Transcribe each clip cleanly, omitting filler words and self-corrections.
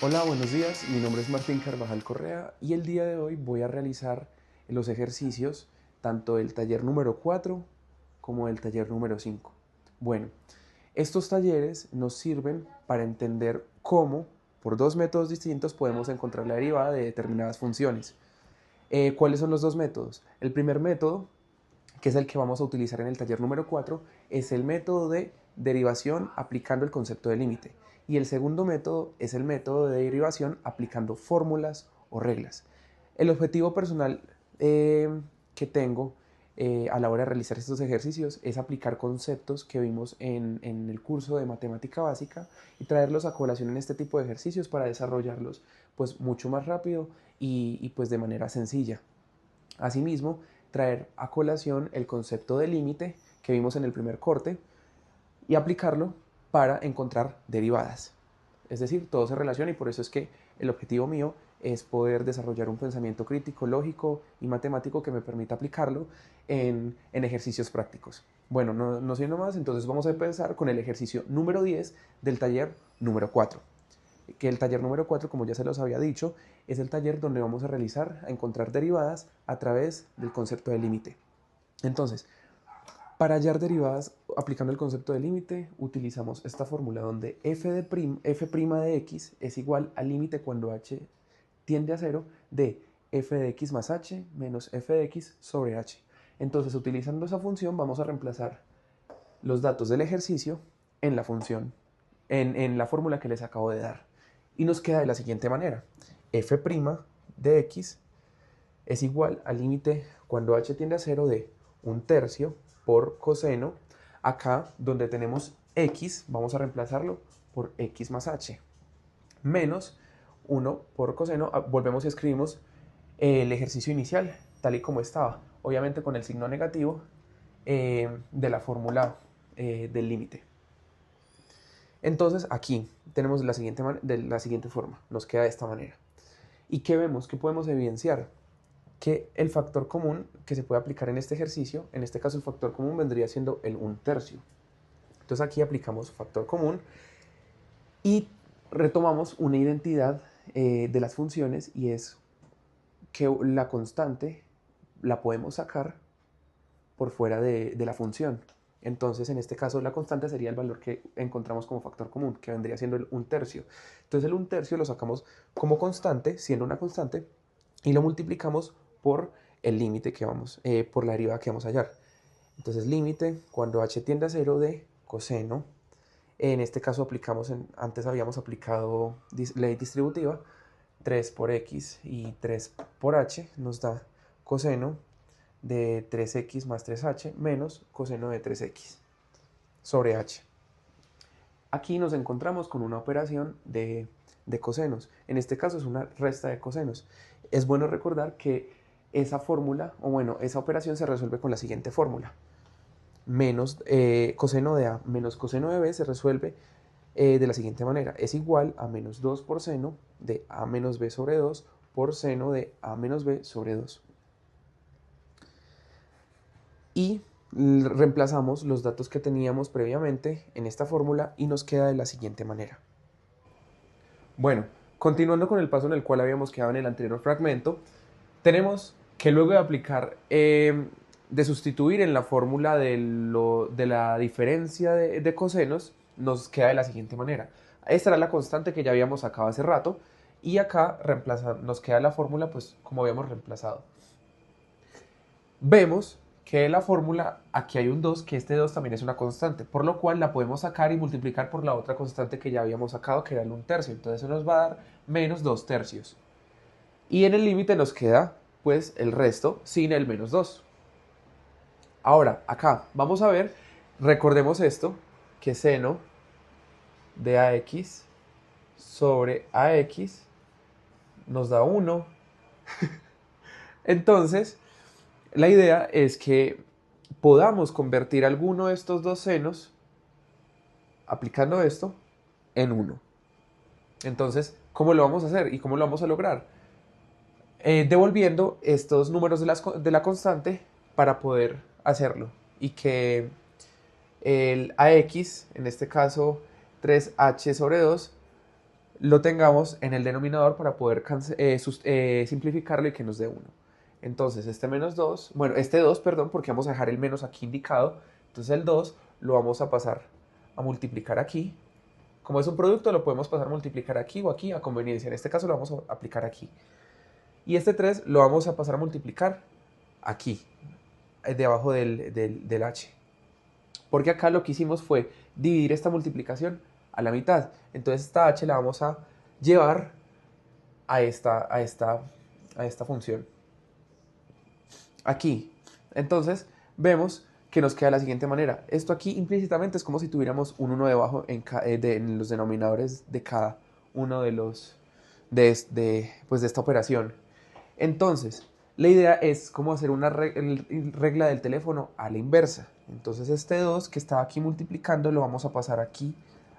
Hola, buenos días. Mi nombre es Martín Carvajal Correa y el día de hoy voy a realizar los ejercicios tanto del taller número 4 como del taller número 5. Bueno, estos talleres nos sirven para entender cómo, por dos métodos distintos, podemos encontrar la derivada de determinadas funciones. ¿Cuáles son los dos métodos? El primer método, que es el que vamos a utilizar en el taller número 4, es el método de derivación aplicando el concepto de límite. Y el segundo método es el método de derivación aplicando fórmulas o reglas. El objetivo personal que tengo a la hora de realizar estos ejercicios es aplicar conceptos que vimos en el curso de matemática básica y traerlos a colación en este tipo de ejercicios para desarrollarlos pues mucho más rápido y pues de manera sencilla. Asimismo, traer a colación el concepto de límite que vimos en el primer corte y aplicarlo para encontrar derivadas. Es decir, todo se relaciona y por eso es que el objetivo mío es poder desarrollar un pensamiento crítico, lógico y matemático que me permita aplicarlo en ejercicios prácticos. Bueno, no siendo más, entonces vamos a empezar con el ejercicio número 10 del taller número 4. Que el taller número 4, como ya se los había dicho, es el taller donde vamos a encontrar derivadas a través del concepto de límite. Entonces, para hallar derivadas aplicando el concepto de límite, utilizamos esta fórmula donde f' de x es igual al límite cuando h tiende a 0 de f de x más h menos f de x sobre h. Entonces, utilizando esa función, vamos a reemplazar los datos del ejercicio en la función, en la fórmula que les acabo de dar. Y nos queda de la siguiente manera. f' de x es igual al límite cuando h tiende a 0 de 1/3 por coseno. Acá donde tenemos x, vamos a reemplazarlo por x más h. Menos 1 por coseno. Volvemos y escribimos el ejercicio inicial tal y como estaba. Obviamente con el signo negativo de la fórmula del límite. Entonces aquí tenemos de la siguiente forma. Nos queda de esta manera. ¿Y qué vemos? ¿Qué podemos evidenciar? Que el factor común que se puede aplicar en este ejercicio, en este caso el factor común vendría siendo el 1/3. Entonces aquí aplicamos factor común y retomamos una identidad de las funciones y es que la constante la podemos sacar por fuera de la función. Entonces, en este caso, la constante sería el valor que encontramos como factor común, que vendría siendo el 1/3. Entonces, el 1/3 lo sacamos como constante, siendo una constante, y lo multiplicamos por el límite que vamos, por la derivada que vamos a hallar. Entonces, límite cuando h tiende a 0 de coseno. En este caso antes habíamos aplicado ley distributiva, 3 por x y 3 por h nos da coseno de 3x más 3h menos coseno de 3x sobre h. Aquí nos encontramos con una operación de cosenos. En este caso es una resta de cosenos. Es bueno recordar que esa fórmula, o bueno, esa operación se resuelve con la siguiente fórmula. Coseno de a menos coseno de b se resuelve de la siguiente manera. Es igual a menos 2 por seno de a menos b sobre 2 por seno de a menos b sobre 2. Y reemplazamos los datos que teníamos previamente en esta fórmula y nos queda de la siguiente manera. Bueno, continuando con el paso en el cual habíamos quedado en el anterior fragmento, tenemos que luego de aplicar, de sustituir en la fórmula de la diferencia de cosenos, nos queda de la siguiente manera. Esta era la constante que ya habíamos sacado hace rato y acá nos queda la fórmula pues como habíamos reemplazado. Vemos que la fórmula, aquí hay un 2, que este 2 también es una constante, por lo cual la podemos sacar y multiplicar por la otra constante que ya habíamos sacado, que era el 1/3. Entonces eso nos va a dar menos 2/3. Y en el límite nos queda pues el resto sin el menos 2. Ahora, acá vamos a ver, recordemos esto, que seno de ax sobre ax nos da 1. Entonces, la idea es que podamos convertir alguno de estos dos senos, aplicando esto, en 1. Entonces, ¿cómo lo vamos a hacer y cómo lo vamos a lograr? Devolviendo estos números de la constante para poder hacerlo. Y que el AX, en este caso 3H sobre 2, lo tengamos en el denominador para poder simplificarlo y que nos dé 1. Entonces este menos 2, bueno, este 2, perdón, porque vamos a dejar el menos aquí indicado. Entonces el 2 lo vamos a pasar a multiplicar aquí. Como es un producto, lo podemos pasar a multiplicar aquí o aquí a conveniencia. En este caso lo vamos a aplicar aquí. Y este 3 lo vamos a pasar a multiplicar aquí, debajo del h. Porque acá lo que hicimos fue dividir esta multiplicación a la mitad. Entonces esta h la vamos a llevar a esta función. Aquí. Entonces vemos que nos queda de la siguiente manera. Esto aquí implícitamente es como si tuviéramos un 1 debajo en los denominadores de cada uno de los pues de esta operación. Entonces, la idea es como hacer una regla del teléfono a la inversa. Entonces este 2 que estaba aquí multiplicando lo vamos a pasar aquí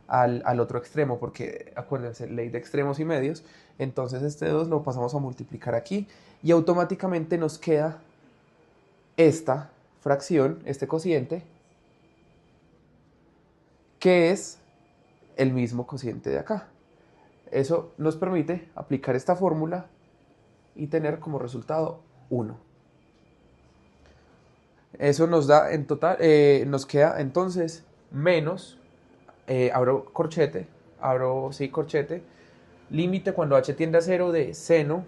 al otro extremo, porque acuérdense, ley de extremos y medios. Entonces este 2 lo pasamos a multiplicar aquí y automáticamente nos queda esta fracción, este cociente, que es el mismo cociente de acá. Eso nos permite aplicar esta fórmula y tener como resultado 1. Eso nos da en total, nos queda entonces menos, abro corchete, corchete, límite cuando h tiende a 0 de seno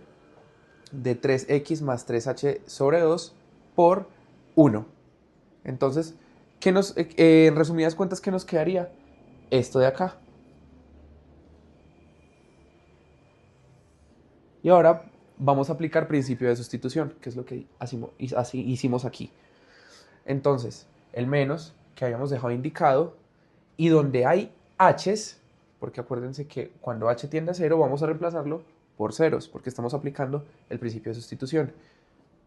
de 3x más 3h sobre 2 por 1. Entonces, en resumidas cuentas, ¿qué nos quedaría? Esto de acá. Y ahora vamos a aplicar principio de sustitución, que es lo que así hicimos aquí. Entonces, el menos que habíamos dejado indicado, y donde hay h's, porque acuérdense que cuando h tiende a 0 vamos a reemplazarlo por ceros, porque estamos aplicando el principio de sustitución.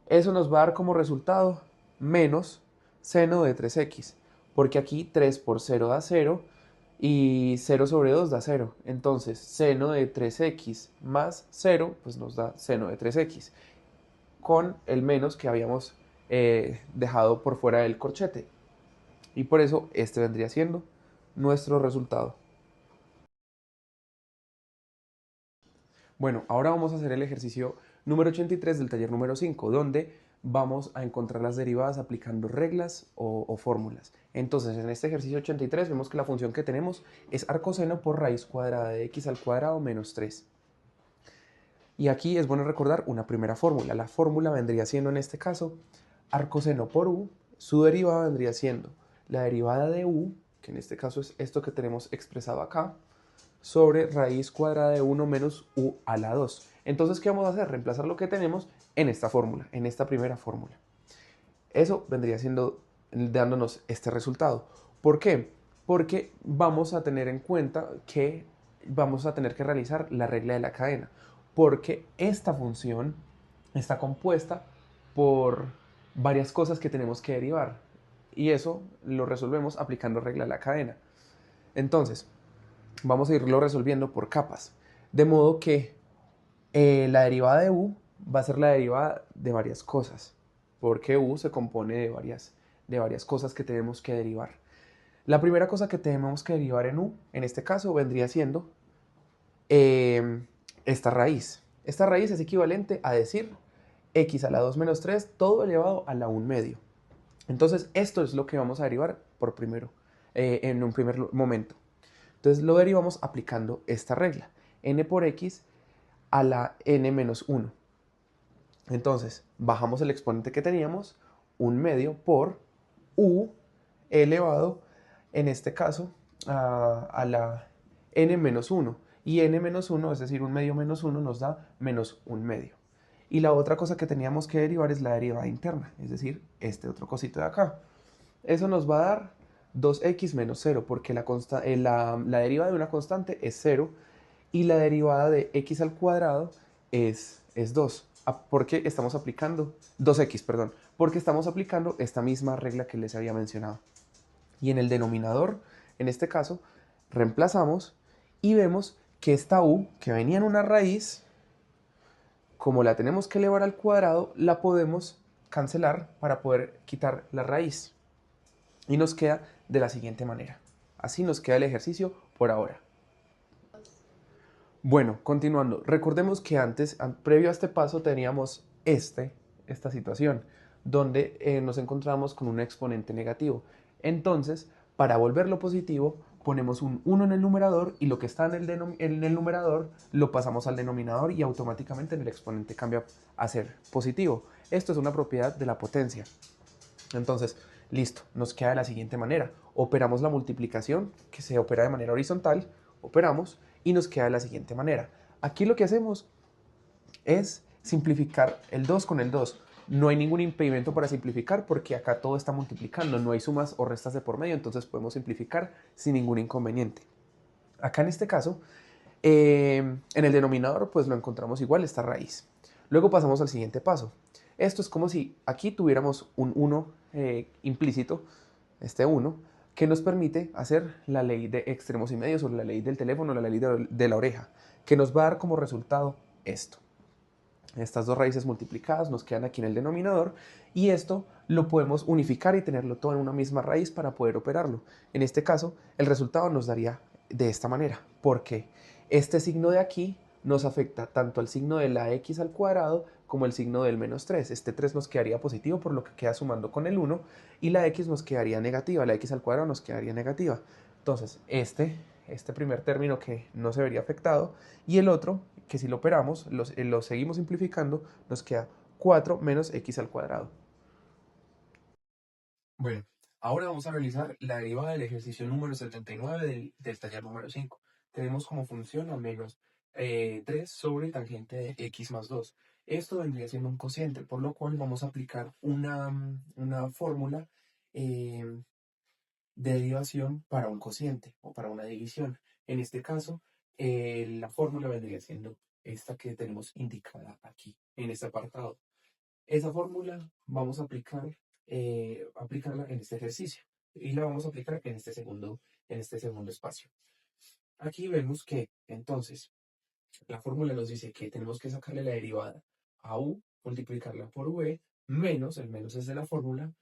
Eso nos va a dar como resultado menos seno de 3x, porque aquí 3 por 0 da 0 y 0 sobre 2 da 0. Entonces, seno de 3x más 0, pues nos da seno de 3x, con el menos que habíamos dejado por fuera del corchete. Y por eso este vendría siendo nuestro resultado. Bueno, ahora vamos a hacer el ejercicio número 83 del taller número 5, donde vamos a encontrar las derivadas aplicando reglas o fórmulas. Entonces, en este ejercicio 83 vemos que la función que tenemos es arcoseno por raíz cuadrada de x al cuadrado menos 3. Y aquí es bueno recordar una primera fórmula. La fórmula vendría siendo en este caso arcoseno por u, su derivada vendría siendo la derivada de u, que en este caso es esto que tenemos expresado acá, sobre raíz cuadrada de 1 menos u a la 2. Entonces, ¿qué vamos a hacer? Reemplazar lo que tenemos en esta fórmula, en esta primera fórmula. Eso vendría siendo dándonos este resultado. ¿Por qué? Porque vamos a tener en cuenta que vamos a tener que realizar la regla de la cadena, porque esta función está compuesta por varias cosas que tenemos que derivar, y eso lo resolvemos aplicando regla de la cadena. Entonces, vamos a irlo resolviendo por capas, de modo que la derivada de u va a ser la derivada de varias cosas, porque u se compone de varias cosas que tenemos que derivar. La primera cosa que tenemos que derivar en u, en este caso, vendría siendo esta raíz. Esta raíz es equivalente a decir x a la 2 menos 3, todo elevado a la 1 medio. Entonces, esto es lo que vamos a derivar en un primer momento. Entonces, lo derivamos aplicando esta regla, n por x a la n menos 1. Entonces, bajamos el exponente que teníamos, 1 medio por u elevado, en este caso, a la n menos 1. Y n menos 1, es decir, 1 medio menos 1, nos da menos 1 medio. Y la otra cosa que teníamos que derivar es la derivada interna, es decir, este otro cosito de acá. Eso nos va a dar 2x menos 0, porque la derivada de una constante es 0 y la derivada de x al cuadrado es 2. Porque estamos aplicando 2x, perdón, porque estamos aplicando esta misma regla que les había mencionado. Y en el denominador, en este caso, reemplazamos y vemos que esta u, que venía en una raíz, como la tenemos que elevar al cuadrado, la podemos cancelar para poder quitar la raíz. Y nos queda de la siguiente manera. Así nos queda el ejercicio por ahora. Bueno, continuando. Recordemos que antes, previo a este paso, teníamos esta situación, donde nos encontramos con un exponente negativo. Entonces, para volverlo positivo, ponemos un 1 en el numerador y lo que está en el numerador lo pasamos al denominador y automáticamente el exponente cambia a ser positivo. Esto es una propiedad de la potencia. Entonces, listo, nos queda de la siguiente manera. Operamos la multiplicación, que se opera de manera horizontal, operamos y nos queda de la siguiente manera. Aquí lo que hacemos es simplificar el 2 con el 2. No hay ningún impedimento para simplificar porque acá todo está multiplicando, no hay sumas o restas de por medio, entonces podemos simplificar sin ningún inconveniente. Acá en este caso, en el denominador pues lo encontramos igual, esta raíz. Luego pasamos al siguiente paso. Esto es como si aquí tuviéramos un 1 implícito, este 1, que nos permite hacer la ley de extremos y medios o la ley del teléfono, la ley de la oreja, que nos va a dar como resultado esto. Estas dos raíces multiplicadas nos quedan aquí en el denominador y esto lo podemos unificar y tenerlo todo en una misma raíz para poder operarlo. En este caso, el resultado nos daría de esta manera, porque este signo de aquí nos afecta tanto al signo de la x al cuadrado como el signo del menos 3. Este 3 nos quedaría positivo por lo que queda sumando con el 1 y la x nos quedaría negativa, la x al cuadrado nos quedaría negativa. Entonces, este primer término que no se vería afectado y el otro que si lo operamos, lo seguimos simplificando, nos queda 4 menos x al cuadrado. Bueno, ahora vamos a realizar la derivada del ejercicio número 79 del taller número 5. Tenemos como función a menos 3 sobre tangente de x más 2. Esto vendría siendo un cociente, por lo cual vamos a aplicar una fórmula eh, de derivación para un cociente o para una división. En este caso, la fórmula vendría siendo esta que tenemos indicada aquí, en este apartado. Esa fórmula vamos a aplicarla en este ejercicio y la vamos a aplicar en este segundo espacio. Aquí vemos que entonces la fórmula nos dice que tenemos que sacarle la derivada a u, multiplicarla por v, menos, el menos es de la fórmula,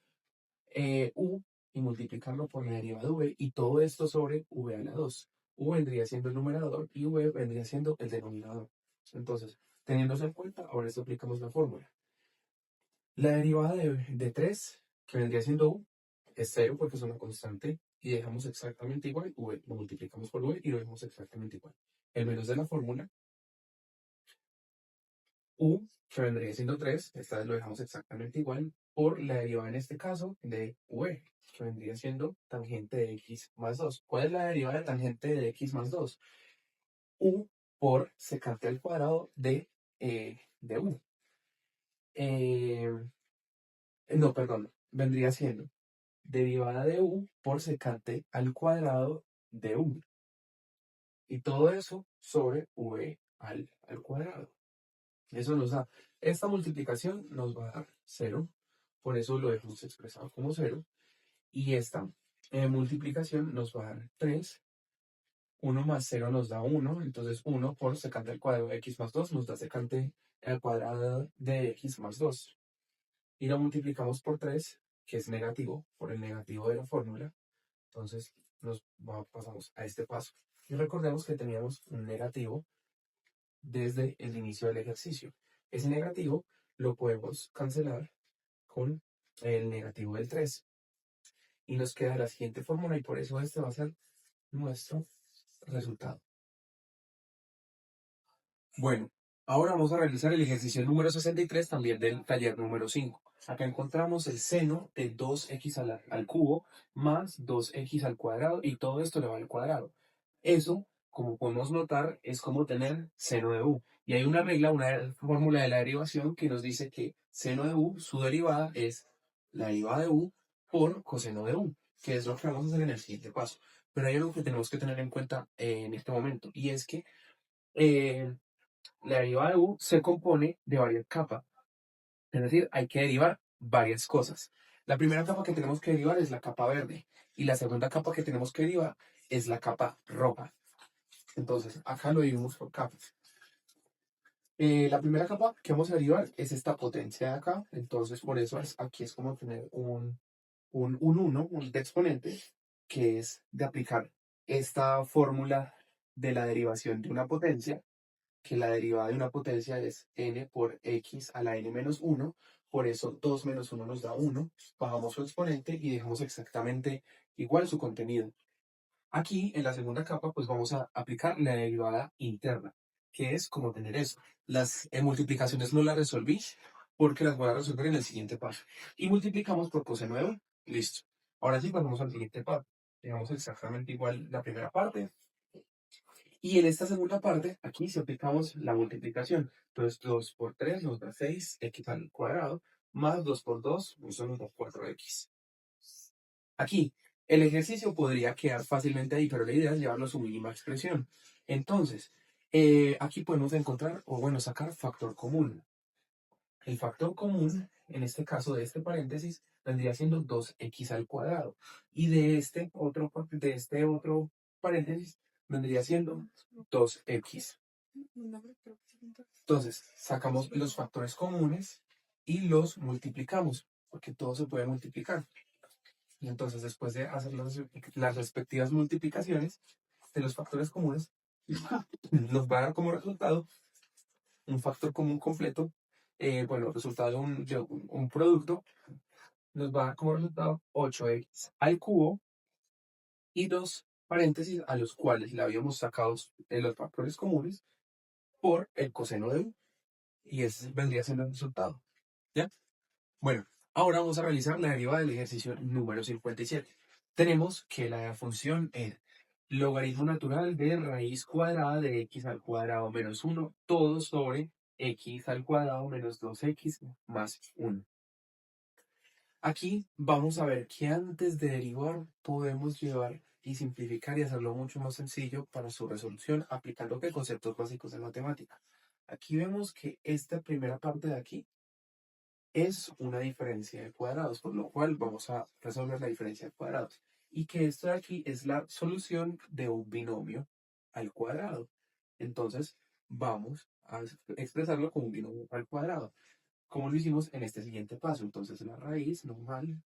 u y multiplicarlo por la derivada de v y todo esto sobre v a la 2. U vendría siendo el numerador y v vendría siendo el denominador. Entonces, teniendo eso en cuenta, ahora esto aplicamos la fórmula. La derivada de 3, que vendría siendo u, es 0 porque es una constante y dejamos exactamente igual, v, lo multiplicamos por v y lo dejamos exactamente igual. El menos de la fórmula, u, que vendría siendo 3, esta vez lo dejamos exactamente igual, por la derivada en este caso de v, que vendría siendo tangente de x más 2. ¿Cuál es la derivada de tangente de x más 2? U por secante al cuadrado de u. Eh, no, perdón, vendría siendo derivada de u por secante al cuadrado de u. Y todo eso sobre v al cuadrado. Eso nos da, esta multiplicación nos va a dar 0, por eso lo dejamos expresado como 0. Y esta multiplicación nos va a dar 3. 1 más 0 nos da 1, entonces 1 por secante al cuadrado de x más 2 nos da secante al cuadrado de x más 2. Y lo multiplicamos por 3, que es negativo, por el negativo de la fórmula. Entonces pasamos a este paso. Y recordemos que teníamos un negativo desde el inicio del ejercicio. Ese negativo lo podemos cancelar con el negativo del 3. Y nos queda la siguiente fórmula y por eso este va a ser nuestro resultado. Bueno, ahora vamos a realizar el ejercicio número 63 también del taller número 5. Acá encontramos el seno de 2x al cubo más 2x al cuadrado y todo esto le va al cuadrado. Eso, como podemos notar, es como tener seno de u. Y hay una regla, una fórmula de la derivación que nos dice que seno de u, su derivada es la derivada de u por coseno de u, que es lo que vamos a hacer en el siguiente paso. Pero hay algo que tenemos que tener en cuenta en este momento y es que eh, la derivada de u se compone de varias capas, es decir, hay que derivar varias cosas. La primera capa que tenemos que derivar es la capa verde y la segunda capa que tenemos que derivar es la capa roja. Entonces, acá lo dividimos por capas. La primera capa que vamos a derivar es esta potencia de acá, entonces por eso aquí es como tener un 1, un de exponente, que es de aplicar esta fórmula de la derivación de una potencia que la derivada de una potencia es n por x a la n menos 1, por eso 2 menos 1 nos da 1, bajamos su exponente y dejamos exactamente igual su contenido. Aquí, en la segunda capa, pues vamos a aplicar la derivada interna, que es como tener eso. Las multiplicaciones no las resolví porque las voy a resolver en el siguiente paso. Y multiplicamos por coseno de u. Listo. Ahora sí pasamos al siguiente paso. Dejamos exactamente igual la primera parte. Y en esta segunda parte, aquí si aplicamos la multiplicación. Entonces 2 por 3 nos da 6x al cuadrado, más 2 por 2, eso nos da 4x. Aquí, el ejercicio podría quedar fácilmente ahí, pero la idea es llevarlo a su mínima expresión. Entonces, aquí podemos encontrar, o bueno, sacar factor común. El factor común, en este caso de este paréntesis, vendría siendo 2x al cuadrado. Y de este otro paréntesis, vendría siendo 2x. Entonces, sacamos los factores comunes y los multiplicamos, porque todo se puede multiplicar. Y entonces, después de hacer las respectivas multiplicaciones de los factores comunes, nos va a dar como resultado un factor común completo, bueno, resultado de un producto, nos va a dar como resultado 8x al cubo y dos paréntesis a los cuales le habíamos sacado los factores comunes por el coseno de u. Y ese vendría siendo el resultado. ¿Ya? Bueno, ahora vamos a realizar la derivada del ejercicio número 57. Tenemos que la función es logaritmo natural de raíz cuadrada de x al cuadrado menos 1, todo sobre x al cuadrado menos 2x más 1. Aquí vamos a ver que antes de derivar podemos llevar y simplificar y hacerlo mucho más sencillo para su resolución aplicando conceptos básicos de matemática. Aquí vemos que esta primera parte de aquí es una diferencia de cuadrados, por lo cual vamos a resolver la diferencia de cuadrados. Y que esto de aquí es la solución de un binomio al cuadrado. Entonces, vamos a expresarlo como un binomio al cuadrado, como lo hicimos en este siguiente paso. Entonces, la raíz normal,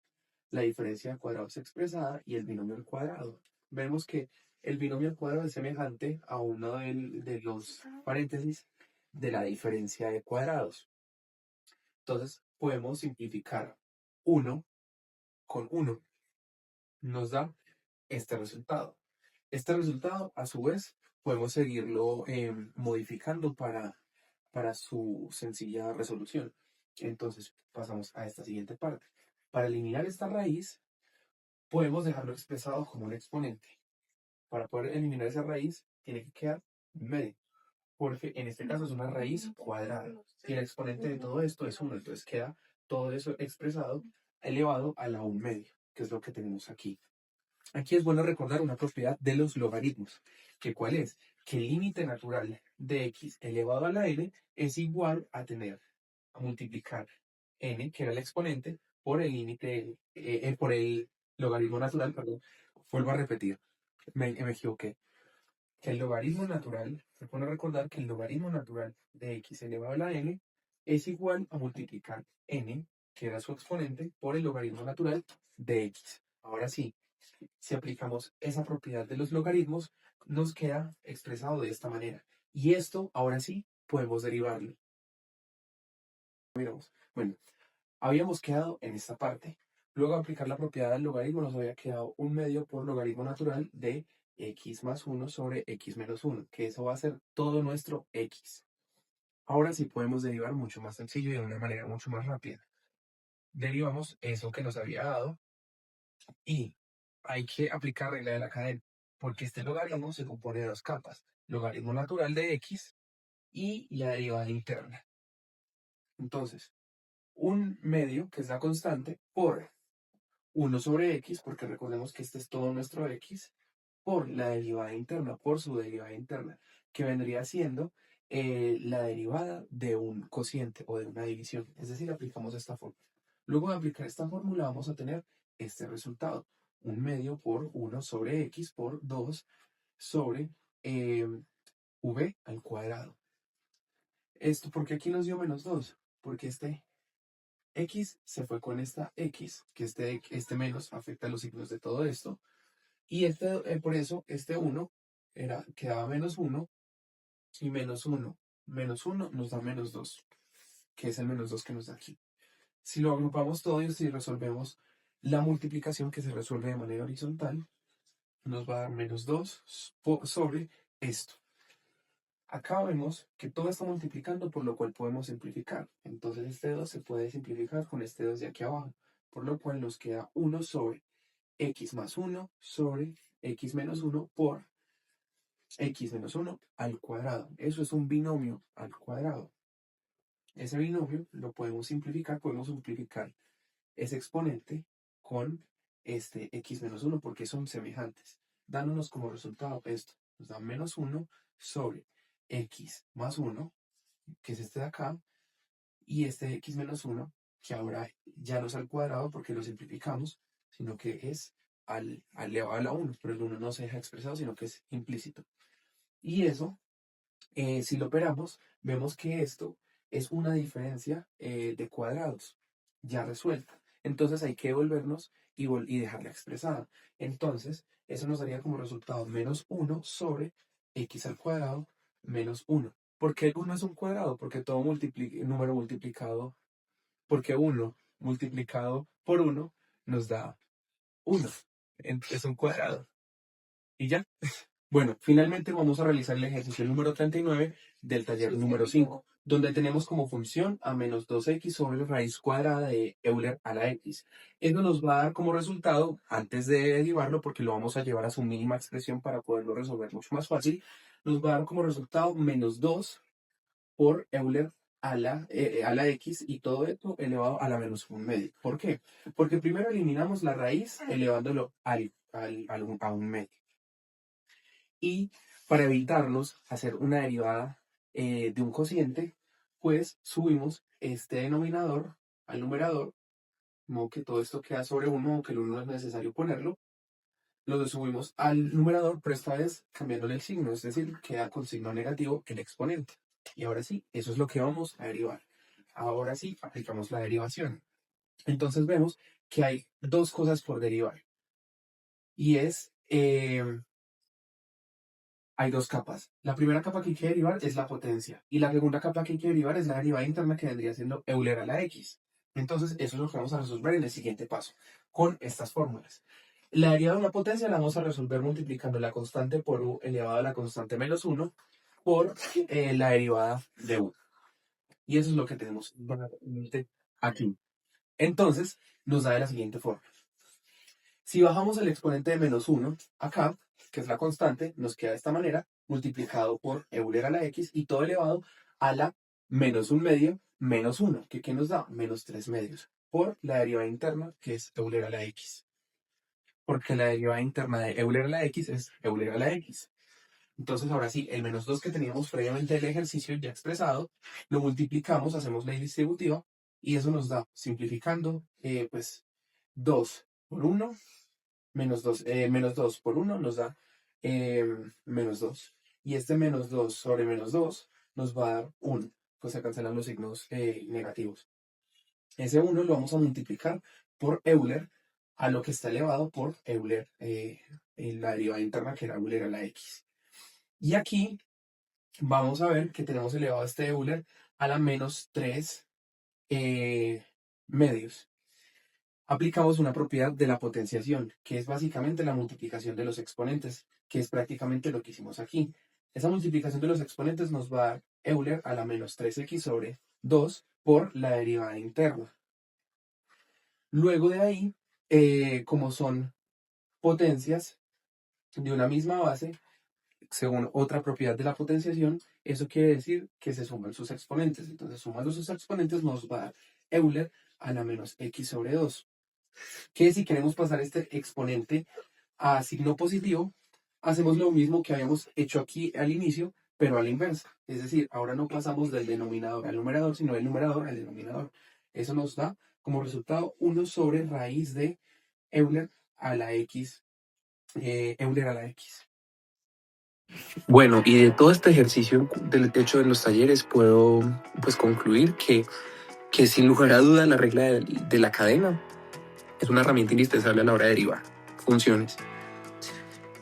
la diferencia de cuadrados expresada y el binomio al cuadrado. Vemos que el binomio al cuadrado es semejante a uno de los paréntesis de la diferencia de cuadrados. Entonces, podemos simplificar 1 con 1. Nos da este resultado. Este resultado, a su vez, podemos seguirlo modificando para su sencilla resolución. Entonces, pasamos a esta siguiente parte. Para eliminar esta raíz, podemos dejarlo expresado como un exponente. Para poder eliminar esa raíz, tiene que quedar en medio, porque en este caso es una raíz cuadrada. Y el exponente de todo esto es 1, entonces queda todo eso expresado elevado a la 1 media, que es lo que tenemos aquí. Aquí es bueno recordar una propiedad de los logaritmos, que ¿cuál es? Que el límite natural de x elevado a la n es igual a multiplicar n, que era el exponente, por el límite, por el logaritmo natural, perdón. Vuelvo a repetir, me equivoqué. Que el logaritmo natural, se pone a recordar que el logaritmo natural de x elevado a la n es igual a multiplicar n, que era su exponente, por el logaritmo natural de x. Ahora sí, si aplicamos esa propiedad de los logaritmos, nos queda expresado de esta manera. Y esto, ahora sí, podemos derivarlo. Miramos. Bueno, habíamos quedado en esta parte. Luego de aplicar la propiedad del logaritmo nos había quedado un medio por logaritmo natural de x más 1 sobre x menos 1, que eso va a ser todo nuestro x. Ahora sí podemos derivar mucho más sencillo y de una manera mucho más rápida. Derivamos eso que nos había dado y hay que aplicar regla de la cadena, porque este logaritmo se compone de dos capas, logaritmo natural de x y la derivada interna. Entonces, un medio, que es la constante, por 1 sobre x, porque recordemos que este es todo nuestro x, por la derivada interna, por su derivada interna, que vendría siendo la derivada de un cociente o de una división. Es decir, aplicamos esta fórmula. Luego de aplicar esta fórmula vamos a tener este resultado. Un medio por 1 sobre x por 2 sobre v al cuadrado. Esto, ¿por qué aquí nos dio menos 2? Porque este x se fue con esta x, que este menos afecta los signos de todo esto. Y por eso este 1 quedaba menos 1 y menos 1 menos 1 nos da menos 2, que es el menos 2 que nos da aquí. Si lo agrupamos todo y si resolvemos la multiplicación que se resuelve de manera horizontal, nos va a dar menos 2 sobre esto. Acá vemos que todo está multiplicando, por lo cual podemos simplificar. Entonces este 2 se puede simplificar con este 2 de aquí abajo, por lo cual nos queda 1 sobre x más 1 sobre x menos 1 por x menos 1 al cuadrado. Eso es un binomio al cuadrado. Ese binomio lo podemos simplificar ese exponente con este x menos 1 porque son semejantes, dándonos como resultado esto. Nos da menos 1 sobre x más 1, que es este de acá, y este x menos 1, que ahora ya no es al cuadrado porque lo simplificamos, sino que es al elevado a la 1, pero el 1 no se deja expresado, sino que es implícito. Y eso, si lo operamos, vemos que esto es una diferencia de cuadrados ya resuelta. Entonces hay que devolvernos y dejarla expresada. Entonces, eso nos daría como resultado menos 1 sobre x al cuadrado menos 1. ¿Por qué el 1 es un cuadrado? Porque todo número multiplicado, porque 1 multiplicado por 1 nos da 1. Es un cuadrado. Y ya. Bueno, finalmente vamos a realizar el ejercicio número 39 del taller número 5, donde tenemos como función a menos 2x sobre la raíz cuadrada de Euler a la x. Eso nos va a dar como resultado, antes de derivarlo, porque lo vamos a llevar a su mínima expresión para poderlo resolver mucho más fácil, nos va a dar como resultado menos 2 por Euler a la x y todo esto elevado a la menos 1 medio. ¿Por qué? Porque primero eliminamos la raíz elevándolo a un medio. Y para evitarnos hacer una derivada de un cociente, pues subimos este denominador al numerador, de modo que todo esto queda sobre 1, aunque el 1 no es necesario ponerlo. Lo subimos al numerador, pero esta vez cambiándole el signo, es decir, queda con signo negativo el exponente. Y ahora sí, eso es lo que vamos a derivar. Ahora sí, aplicamos la derivación. Entonces vemos que hay dos cosas por derivar. Y hay dos capas. La primera capa que hay que derivar es la potencia. Y la segunda capa que hay que derivar es la derivada interna que vendría siendo Euler a la x. Entonces, eso es lo que vamos a resolver en el siguiente paso, con estas fórmulas. La derivada de una potencia la vamos a resolver multiplicando la constante por u elevado a la constante menos 1 por la derivada de u. Y eso es lo que tenemos aquí. Entonces, nos da de la siguiente forma. Si bajamos el exponente de menos 1 acá, que es la constante, nos queda de esta manera, multiplicado por Euler a la x y todo elevado a la menos 1 medio menos 1, que ¿qué nos da? Menos 3 medios, por la derivada interna, que es Euler a la x. Porque la derivada interna de Euler a la x es Euler a la x. Entonces, ahora sí, el menos 2 que teníamos previamente del ejercicio ya expresado, lo multiplicamos, hacemos ley distributiva, y eso nos da, simplificando, pues 2 por 1 menos 2, menos 2 por 1 nos da menos 2. Y este menos 2 sobre menos 2 nos va a dar 1, pues se cancelan los signos negativos. Ese 1 lo vamos a multiplicar por Euler a lo que está elevado por Euler en la derivada interna que era Euler a la x. Y aquí vamos a ver que tenemos elevado este Euler a la menos 3 medios. Aplicamos una propiedad de la potenciación, que es básicamente la multiplicación de los exponentes, que es prácticamente lo que hicimos aquí. Esa multiplicación de los exponentes nos va a dar Euler a la menos 3x sobre 2 por la derivada interna. Luego de ahí, como son potencias de una misma base, según otra propiedad de la potenciación, eso quiere decir que se suman sus exponentes. Entonces, sumando sus exponentes nos va a dar Euler a la menos x sobre 2. Que si queremos pasar este exponente a signo positivo, hacemos lo mismo que habíamos hecho aquí al inicio, pero a la inversa. Es decir, ahora no pasamos del denominador al numerador, sino del numerador al denominador. Eso nos da como resultado 1 sobre raíz de Euler a la x, Euler a la x. Bueno, y de todo este ejercicio del techo de los talleres puedo pues concluir que sin lugar a duda la regla de la cadena es una herramienta indispensable a la hora de derivar funciones.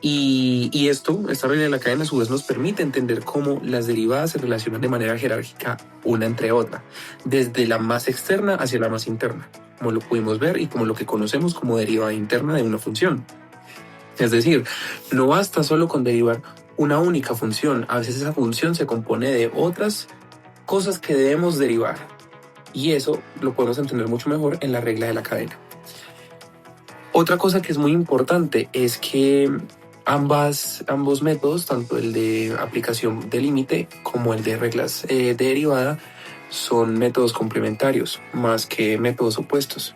Y esta regla de la cadena a su vez nos permite entender cómo las derivadas se relacionan de manera jerárquica una entre otra, desde la más externa hacia la más interna, como lo pudimos ver y como lo que conocemos como derivada interna de una función. Es decir, no basta solo con derivar una única función, a veces esa función se compone de otras cosas que debemos derivar, y eso lo podemos entender mucho mejor en la regla de la cadena. Otra cosa que es muy importante es que ambos métodos, tanto el de aplicación de límite como el de reglas de derivada, son métodos complementarios más que métodos opuestos,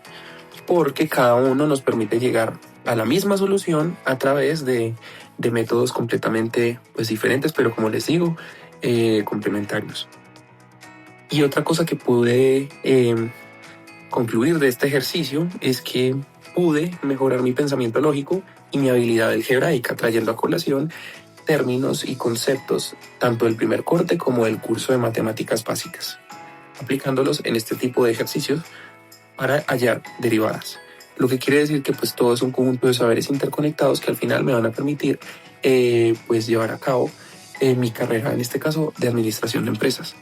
porque cada uno nos permite llegar a la misma solución a través de métodos completamente diferentes, pero como les digo, complementarios. Y otra cosa que pude concluir de este ejercicio es que pude mejorar mi pensamiento lógico y mi habilidad algebraica, trayendo a colación términos y conceptos tanto del primer corte como del curso de matemáticas básicas, aplicándolos en este tipo de ejercicios para hallar derivadas. Lo que quiere decir que todo es un conjunto de saberes interconectados que al final me van a permitir llevar a cabo mi carrera, en este caso de administración de empresas.